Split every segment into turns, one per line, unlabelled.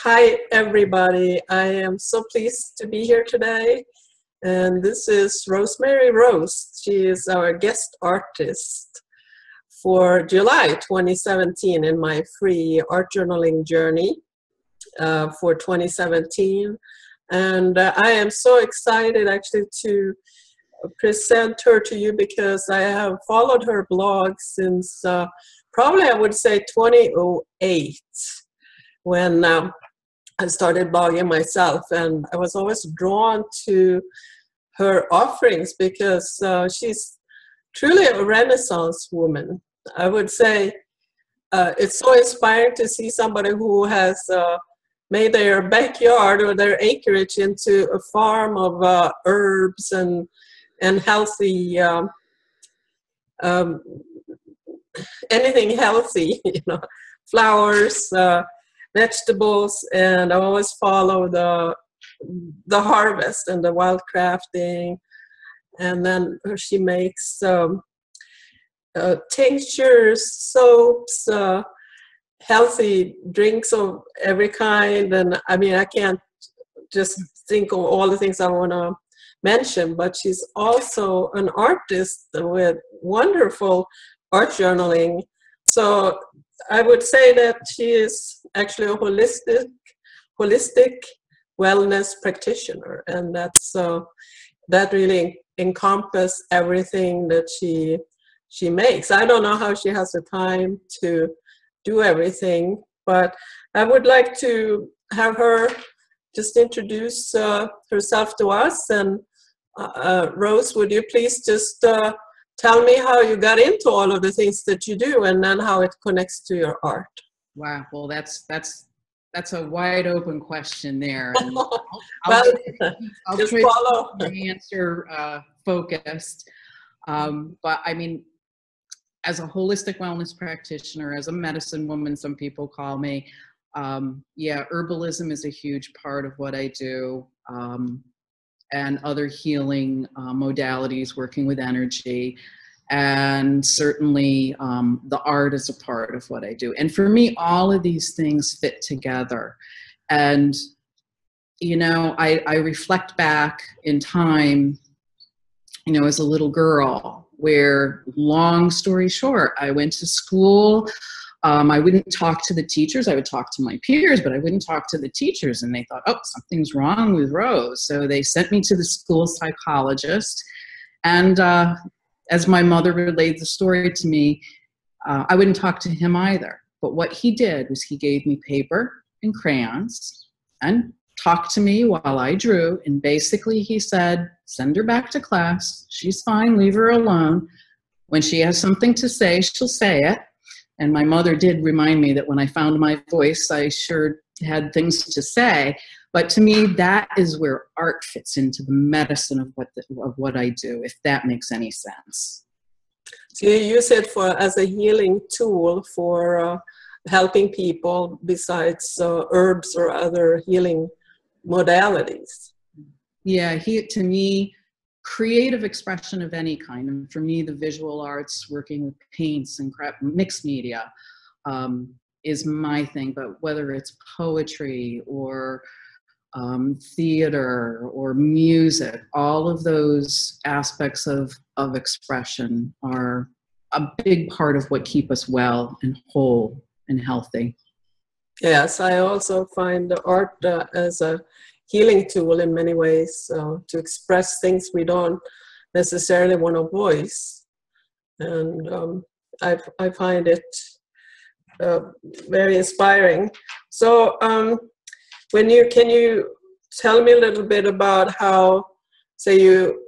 Hi, everybody. I am so pleased to be here today. And this is Rosemary Roast. She is our guest artist for July 2017 in my free art journaling journey for 2017. And I am so excited actually to present her to you because I have followed her blog since probably I would say 2008 when I started blogging myself, and I was always drawn to her offerings because she's truly a Renaissance woman. I would say it's so inspiring to see somebody who has made their backyard or their acreage into a farm of herbs and healthy, anything healthy, flowers, vegetables, and I always follow the harvest and the wild crafting. And then she makes tinctures, soaps, healthy drinks of every kind. And I mean, I can't just think of all the things I want to mention, but she's also an artist with wonderful art journaling. So I would say that she is actually a holistic wellness practitioner, and that's that really encompasses everything that she makes. I don't know how she has the time to do everything, but I would like to have her just introduce herself to us. And Rose, would you please just tell me how you got into all of the things that you do, and then how it connects to your art.
Wow, well, that's a wide open question there. And I'll try to answer focused. But I mean, as a holistic wellness practitioner, as a medicine woman, some people call me, yeah, herbalism is a huge part of what I do. And other healing modalities, working with energy. And certainly the art is a part of what I do. And for me, all of these things fit together. And, I reflect back in time, as a little girl, where, long story short, I went to school. I wouldn't talk to the teachers. I would talk to my peers, but I wouldn't talk to the teachers. And they thought, oh, something's wrong with Rose. So they sent me to the school psychologist. And as my mother relayed the story to me, I wouldn't talk to him either. But what he did was he gave me paper and crayons and talked to me while I drew. And basically he said, send her back to class. She's fine. Leave her alone. When she has something to say, she'll say it. And my mother did remind me that when I found my voice, I sure had things to say. But to me, that is where art fits into the medicine of what I do, if that makes any sense.
So you use it as a healing tool for helping people besides herbs or other healing modalities.
Yeah, to me, creative expression of any kind. And for me, the visual arts, working with paints and mixed media is my thing. But whether it's poetry or theater or music, all of those aspects of expression are a big part of what keep us well and whole and healthy.
Yes, I also find the art as a healing tool in many ways, to express things we don't necessarily want to voice. And I find it very inspiring. So can you tell me a little bit about how, say, you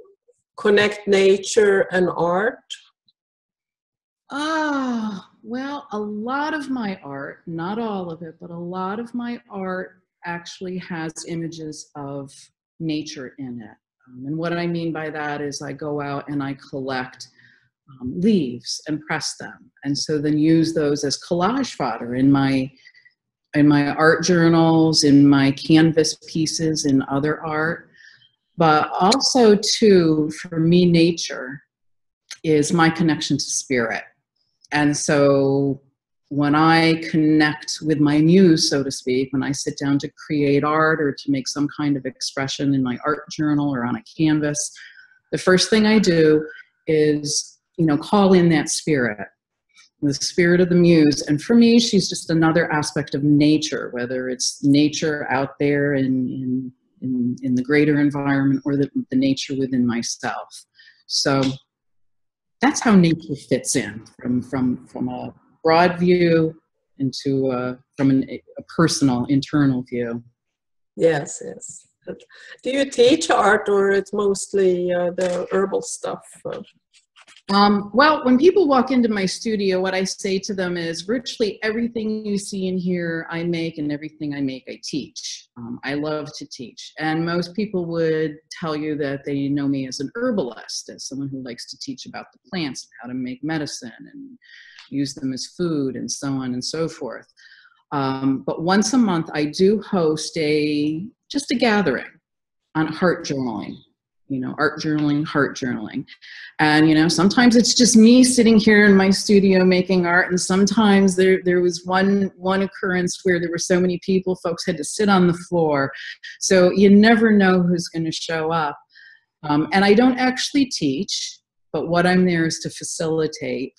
connect nature and art?
Well, a lot of my art, not all of it, but a lot of my art actually has images of nature in it. And what I mean by that is I go out and I collect leaves and press them. And so then use those as collage fodder in my art journals, in my canvas pieces, in other art. But also too, for me, nature is my connection to spirit. And so when I connect with my muse, so to speak, when I sit down to create art or to make some kind of expression in my art journal or on a canvas, the first thing I do is, call in that spirit, the spirit of the muse. And for me, she's just another aspect of nature, whether it's nature out there in the greater environment or the nature within myself. So that's how nature fits in from a broad view into from a personal, internal view.
Yes, yes. Do you teach art, or it's mostly the herbal stuff?
Well, when people walk into my studio, what I say to them is virtually everything you see in here I make, and everything I make I teach. I love to teach. And most people would tell you that they know me as an herbalist, as someone who likes to teach about the plants, how to make medicine and use them as food and so on and so forth. But once a month, I do host just a gathering on heart journaling. Art journaling, heart journaling. And, sometimes it's just me sitting here in my studio making art. And sometimes there was one occurrence where there were so many people, folks had to sit on the floor. So you never know who's going to show up. And I don't actually teach, but what I'm there is to facilitate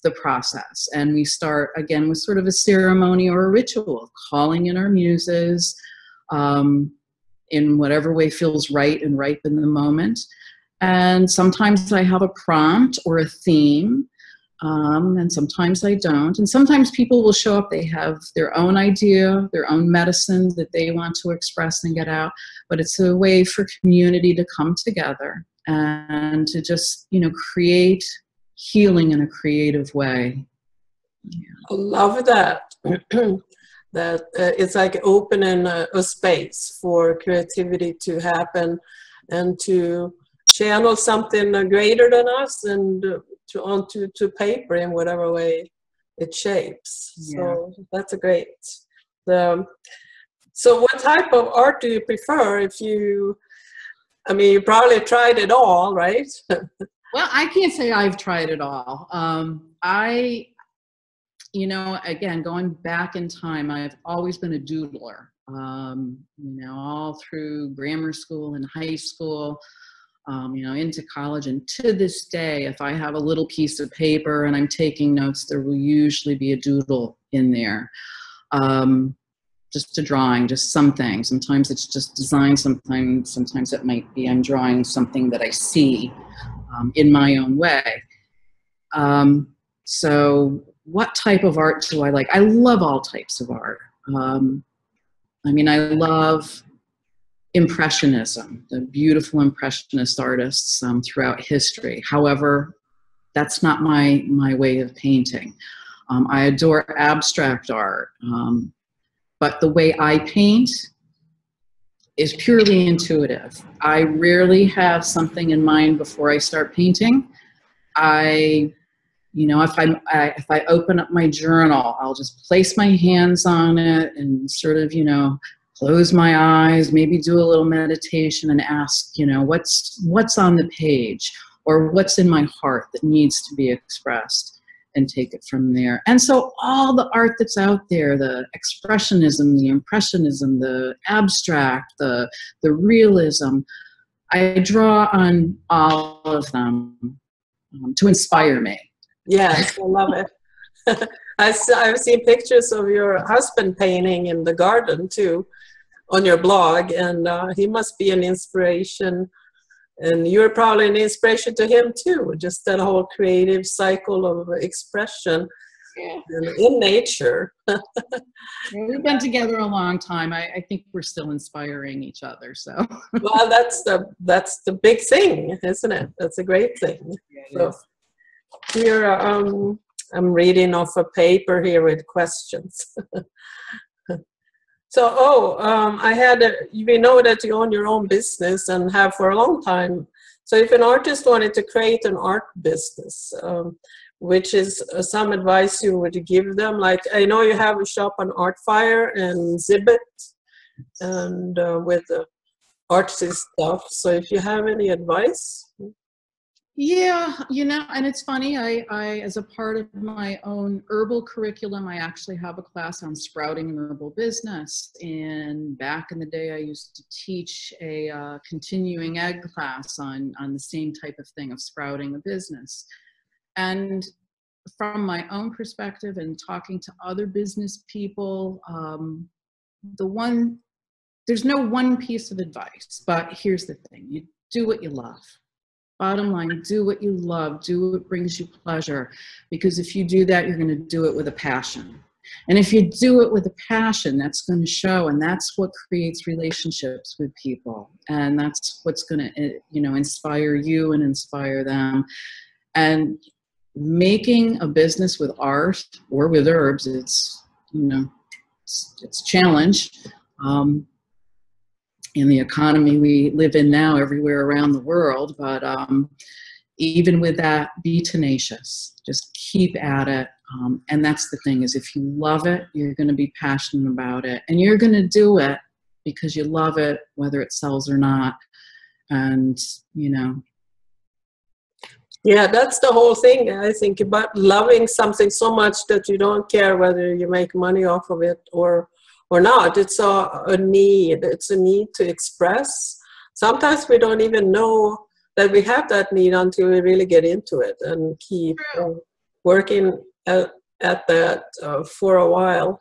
the process. And we start, again, with sort of a ceremony or a ritual of calling in our muses, in whatever way feels right and ripe in the moment. And sometimes I have a prompt or a theme, and sometimes I don't. And sometimes people will show up, they have their own idea, their own medicine that they want to express and get out, but it's a way for community to come together and to just, create healing in a creative way.
I love that. That it's like opening a space for creativity to happen and to channel something greater than us and onto paper in whatever way it shapes. Yeah. So that's a great. So what type of art do you prefer? You probably tried it all, right?
Well, I can't say I've tried it all. Again, going back in time, I've always been a doodler, all through grammar school and high school, into college. And to this day, if I have a little piece of paper and I'm taking notes, there will usually be a doodle in there. Just a drawing, just something. Sometimes it's just design, sometimes it might be I'm drawing something that I see in my own way. So what type of art do I like? I love all types of art. I love Impressionism, the beautiful Impressionist artists throughout history. However, that's not my way of painting. I adore abstract art, but the way I paint is purely intuitive. I rarely have something in mind before I start painting. If I open up my journal, I'll just place my hands on it and sort of, close my eyes, maybe do a little meditation and ask, what's on the page or what's in my heart that needs to be expressed, and take it from there. And so all the art that's out there, the expressionism, the impressionism, the abstract, the realism, I draw on all of them to inspire me.
Yes, I love it. I've seen pictures of your husband painting in the garden too on your blog, and he must be an inspiration, and you're probably an inspiration to him too, just that whole creative cycle of expression. Yeah. In nature.
We've been together a long time. I think we're still inspiring each other. So
well, that's the big thing, isn't it? That's a great thing. Yeah, so here I'm reading off a paper here with questions. So, we know that you own your own business and have for a long time. So if an artist wanted to create an art business, which is some advice you would give them? Like, I know you have a shop on Artfire and Zibbet and with artsy stuff. So if you have any advice?
Yeah, and it's funny, I, as a part of my own herbal curriculum, I actually have a class on sprouting an herbal business. And back in the day, I used to teach a continuing ed class on the same type of thing of sprouting a business. And from my own perspective and talking to other business people, there's no one piece of advice, but here's the thing: you do what you love. Bottom line, do what you love, do what brings you pleasure, because if you do that, you're going to do it with a passion. And if you do it with a passion, that's going to show, and that's what creates relationships with people, and that's what's going to, inspire you and inspire them. And making a business with art or with herbs, it's a challenge. In the economy we live in now everywhere around the world, but even with that, be tenacious, just keep at it. And that's the thing, is if you love it, you're going to be passionate about it, and you're going to do it because you love it, whether it sells or not. And
yeah, that's the whole thing, I think, about loving something so much that you don't care whether you make money off of it or not. It's a need. It's a need to express. Sometimes we don't even know that we have that need until we really get into it and keep working at that for a while.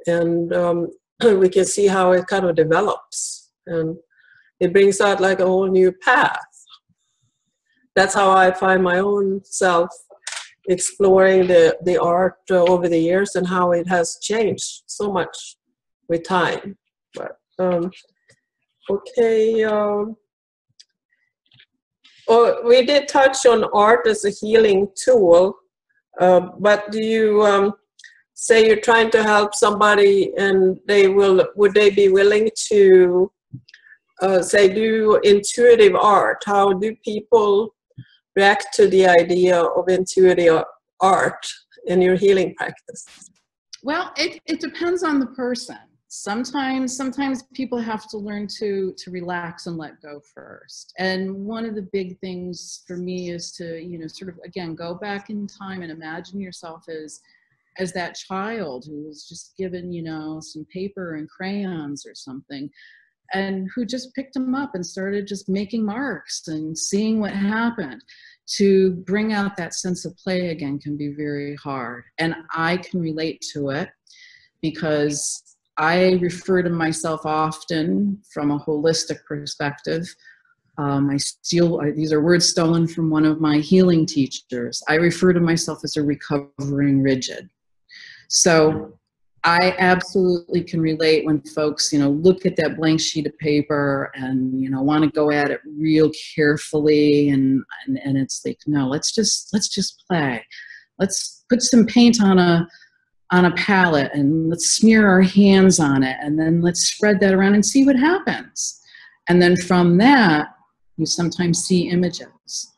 And we can see how it kind of develops. And it brings out like a whole new path. That's how I find my own self exploring the art over the years, and how it has changed so much with time. But okay, we did touch on art as a healing tool, but do you say you're trying to help somebody, and would they be willing to say do intuitive art? How do people react to the idea of intuitive art in your healing practice?
Well, it depends on the person. Sometimes people have to learn to relax and let go first. And one of the big things for me is to, sort of, again, go back in time and imagine yourself as that child who was just given, some paper and crayons or something, and who just picked them up and started just making marks and seeing what happened. To bring out that sense of play again can be very hard. And I can relate to it because I refer to myself often from a holistic perspective. These are words stolen from one of my healing teachers. I refer to myself as a recovering rigid. So I absolutely can relate when folks, look at that blank sheet of paper and, want to go at it real carefully. And it's like, no, let's just play. Let's put some paint on a palette and let's smear our hands on it. And then let's spread that around and see what happens. And then from that, you sometimes see images.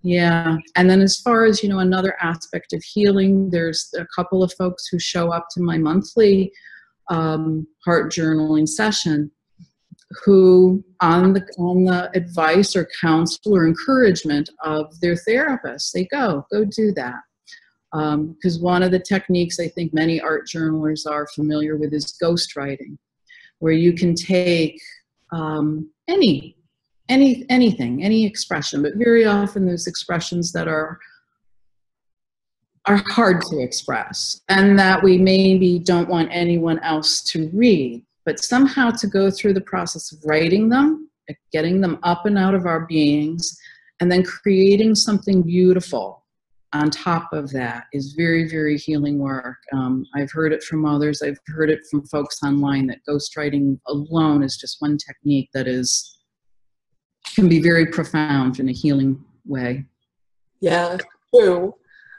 Yeah, and then as far as, another aspect of healing, there's a couple of folks who show up to my monthly heart journaling session who, on the advice or counsel or encouragement of their therapist, they go do that. Because one of the techniques I think many art journalers are familiar with is ghostwriting, where you can take anything, any expression, but very often there's expressions that are hard to express and that we maybe don't want anyone else to read, but somehow to go through the process of writing them, getting them up and out of our beings, and then creating something beautiful on top of that is very, very healing work. I've heard it from others. I've heard it from folks online that ghostwriting alone is just one technique that can be very profound in a healing way.
Yeah, true.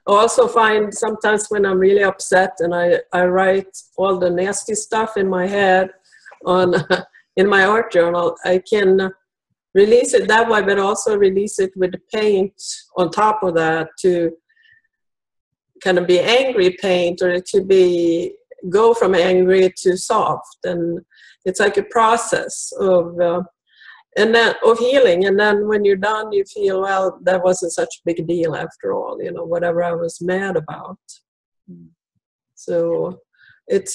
I also find sometimes when I'm really upset and I write all the nasty stuff in my head in my art journal, I can release it that way, but also release it with the paint on top of that to kind of be angry paint, or to go from angry to soft. And it's like a process of and then of healing, and then when you're done, you feel, well, that wasn't such a big deal after all, you know, whatever I was mad about. So it's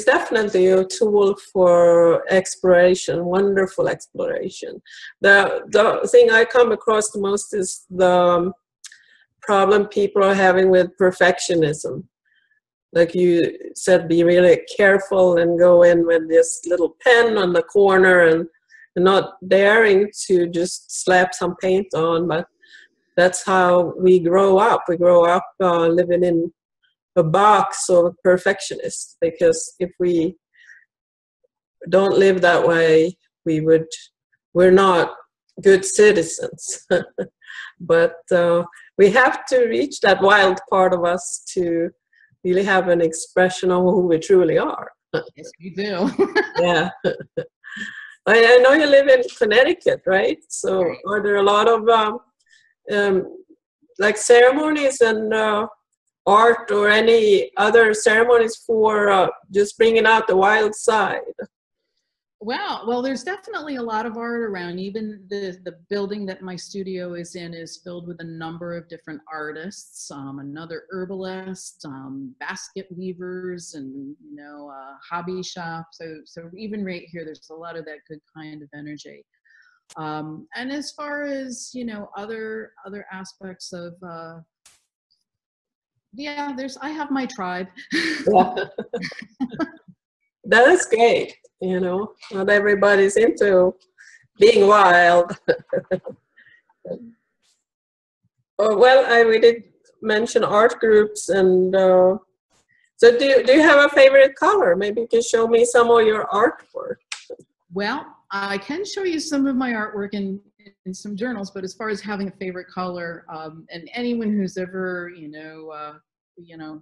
definitely a tool for exploration, wonderful exploration. The thing I come across the most is the problem people are having with perfectionism. Like you said, be really careful and go in with this little pen on the corner and not daring to just slap some paint on. But that's how we grow up. We grow up living in a box of perfectionists, because if we don't live that way, we're not good citizens. But we have to reach that wild part of us to really have an expression of who we truly are.
Yes, we do.
Yeah. I know you live in Connecticut, right? So
right.
Are there a lot of like ceremonies and art or any other ceremonies for just bringing out the wild side?
Well, there's definitely a lot of art around. Even the building that my studio is in is filled with a number of different artists, another herbalist, basket weavers, and hobby shop. So even right here, there's a lot of that good kind of energy. And as far as other aspects of I have my tribe.
Yeah. That is great. Not everybody's into being wild. We did mention art groups, and so do you have a favorite color? Maybe you can show me some of your artwork.
Well, I can show you some of my artwork in some journals, but as far as having a favorite color, and anyone who's ever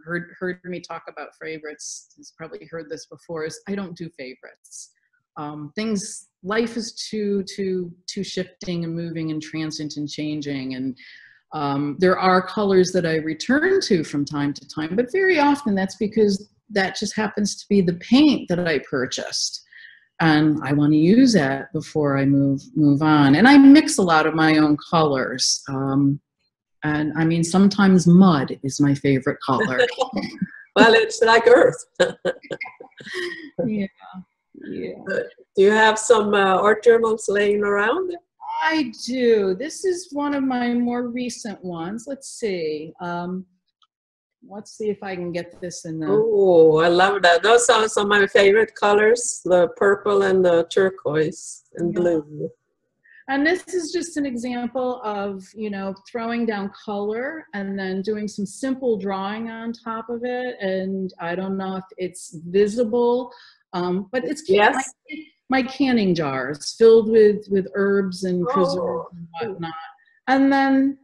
heard me talk about favorites has probably heard this before, is I don't do favorites. Life is too shifting and moving and transient and changing, and there are colors that I return to from time to time, but very often that's because that just happens to be the paint that I purchased, and I want to use that before I move on. And I mix a lot of my own colors. And I mean, sometimes mud is my favorite color.
Well, it's like earth.
Yeah.
Do you have some art journals laying around?
I do. This is one of my more recent ones. Let's see. Let's see if I can get this in the...
Oh, I love that. Those are some of my favorite colors, the purple and the turquoise and blue.
And this is just an example of, throwing down color and then doing some simple drawing on top of it. And I don't know if it's visible, but it's my canning jars filled with herbs and preserves and whatnot. And then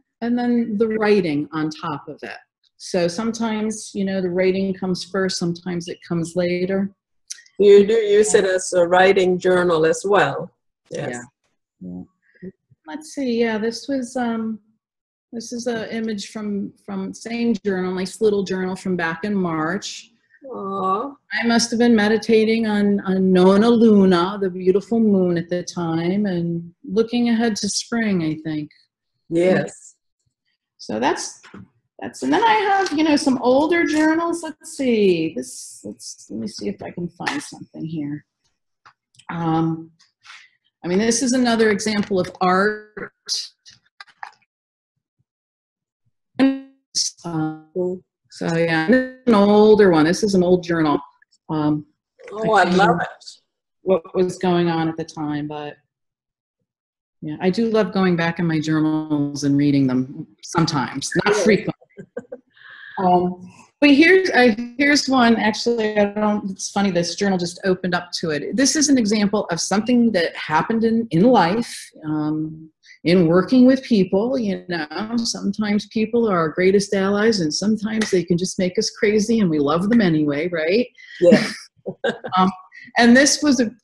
the writing on top of it. So sometimes, the writing comes first, sometimes it comes later.
You do use it as a writing journal as well. Yes.
Yeah. Let's see. Yeah, this is an image from same journal, nice little journal from back in March.
Aww.
I must have been meditating on Nona Luna, the beautiful moon at the time, and looking ahead to spring, I think.
Yes.
So that's and then I have some older journals. Let's see. Let me see if I can find something here. I mean, this is another example of art. So yeah, this is an older one. This is an old journal.
I love it.
What was going on at the time, but yeah, I do love going back in my journals and reading them sometimes, not frequently. But here's one. Actually, it's funny, this journal just opened up to it. This is an example of something that happened in life, in working with people. Sometimes people are our greatest allies, and sometimes they can just make us crazy, and we love them anyway, right?
Yeah.
And this was an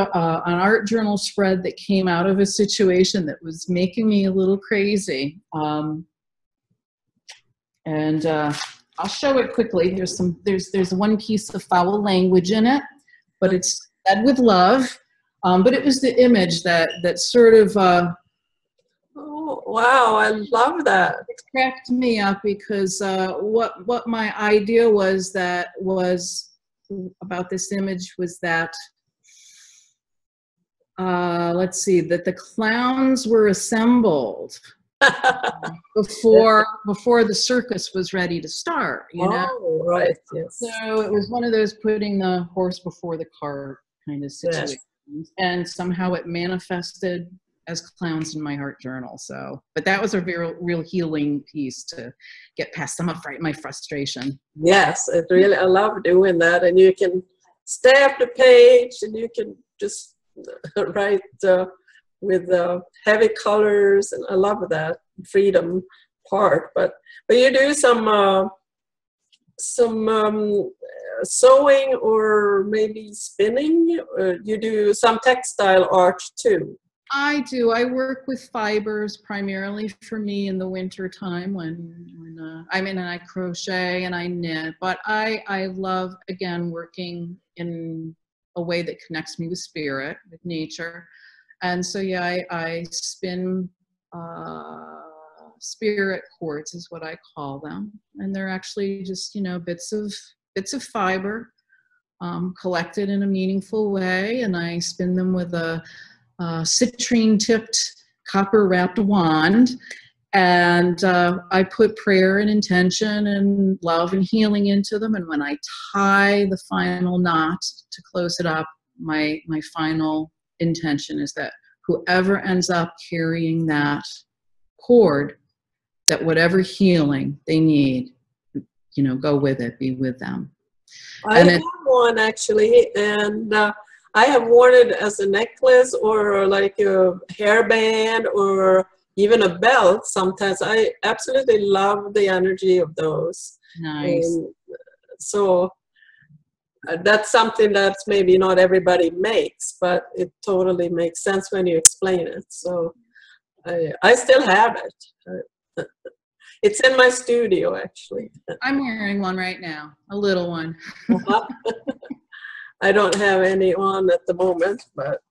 art journal spread that came out of a situation that was making me a little crazy. I'll show it quickly. There's one piece of foul language in it, but it's said with love. But it was the image that sort of
oh, wow, I love that.
it cracked me up, because what my idea was about this image was that, let's see, that the clowns were assembled before the circus was ready to start, you know?
Oh, right, yes.
So it was one of those putting the horse before the cart kind of situations. Yes. And somehow it manifested as clowns in my heart journal. So, but that was a real healing piece to get past some of my frustration.
Yes, it really, I love doing that. And you can stamp the page, and you can just write with heavy colors, and I love that freedom part. But you do some sewing, or maybe spinning, or you do some textile art too.
I do. I work with fibers primarily for me in the winter time when I'm in, and I crochet and I knit. But I love, again, working in a way that connects me with spirit, with nature. And so, yeah, I spin spirit cords is what I call them. And they're actually just, you know, bits of fiber collected in a meaningful way. And I spin them with a citrine-tipped, copper-wrapped wand, and I put prayer and intention and love and healing into them. And when I tie the final knot to close it up, my final intention is that whoever ends up carrying that cord, that whatever healing they need, you know, go with it, be with them.
I have one actually, and I have worn it as a necklace, or like a hairband, or even a belt sometimes. I absolutely love the energy of those.
Nice.
And so that's something that's maybe not everybody makes, but it totally makes sense when you explain it. So I still have it. It's in my studio, actually.
I'm wearing one right now, a little one.
I don't have any on at the moment, but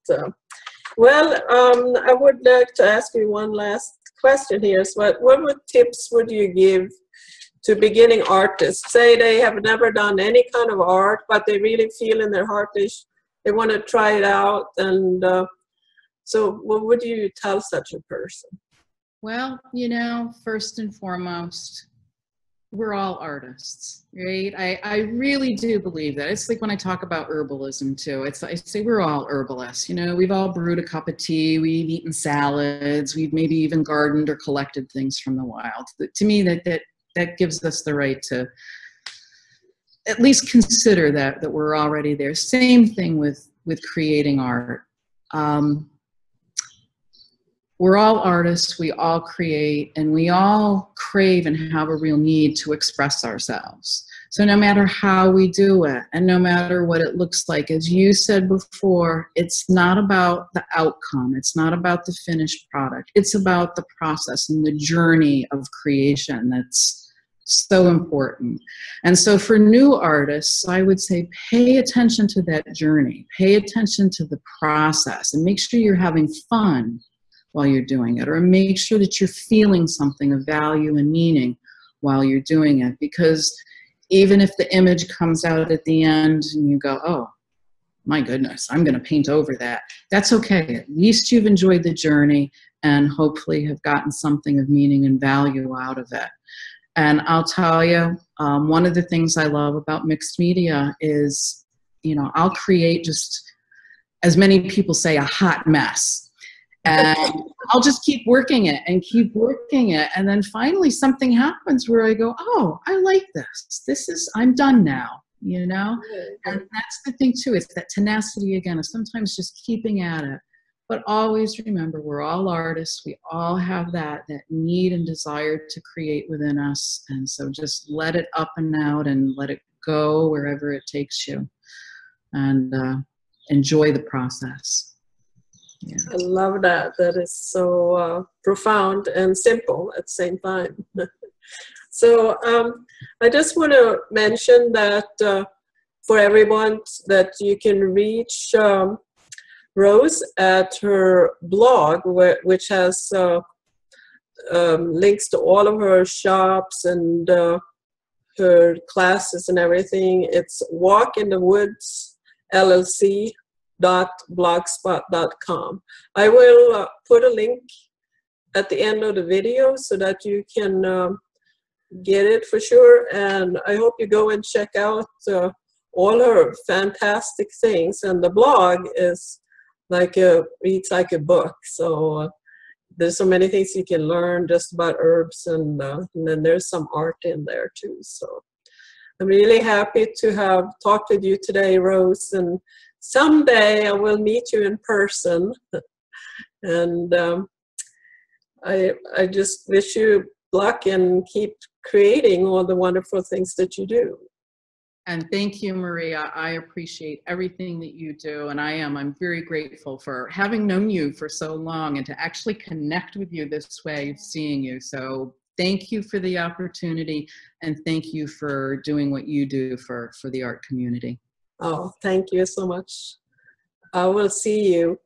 well, I would like to ask you one last question here. So what tips would you give to beginning artists? Say they have never done any kind of art, but they really feel in their heart they want to try it out. And so what would you tell such a person?
Well, you know, first and foremost, we're all artists, right? I really do believe that. It's like when I talk about herbalism too. I say we're all herbalists. You know, we've all brewed a cup of tea, we've eaten salads, we've maybe even gardened or collected things from the wild. To me, that gives us the right to at least consider that we're already there. Same thing with creating art. We're all artists, we all create, and we all crave and have a real need to express ourselves. So no matter how we do it, and no matter what it looks like, as you said before, it's not about the outcome, it's not about the finished product, it's about the process and the journey of creation that's so important. And so for new artists, I would say pay attention to that journey, pay attention to the process, and make sure you're having fun while you're doing it, or make sure that you're feeling something of value and meaning while you're doing it. Because even if the image comes out at the end and you go, oh my goodness, I'm going to paint over that, that's okay. At least you've enjoyed the journey and hopefully have gotten something of meaning and value out of it. And I'll tell you, one of the things I love about mixed media is, you know, I'll create just, as many people say, a hot mess. And I'll just keep working it and keep working it. And then finally something happens where I go, oh, I like this. I'm done now, you know? And that's the thing too, it's that tenacity again, of sometimes just keeping at it. But always remember, we're all artists. We all have that need and desire to create within us. And so just let it up and out and let it go wherever it takes you. And enjoy the process. Yeah.
I love that. That is so profound and simple at the same time. So I just want to mention that for everyone that you can reach Rose at her blog, which has links to all of her shops and her classes and everything. It's walkinthewoodsllc.blogspot.com. I will put a link at the end of the video so that you can get it for sure. And I hope you go and check out all her fantastic things. And the blog is reads like a book. So there's so many things you can learn just about herbs, and then there's some art in there too. So I'm really happy to have talked with you today, Rose, and someday I will meet you in person. And I just wish you luck and keep creating all the wonderful things that you do.
And thank you, Maria. I appreciate everything that you do, and I'm very grateful for having known you for so long and to actually connect with you this way, seeing you. So thank you for the opportunity, and thank you for doing what you do for the art community.
Oh, thank you so much. I will see you.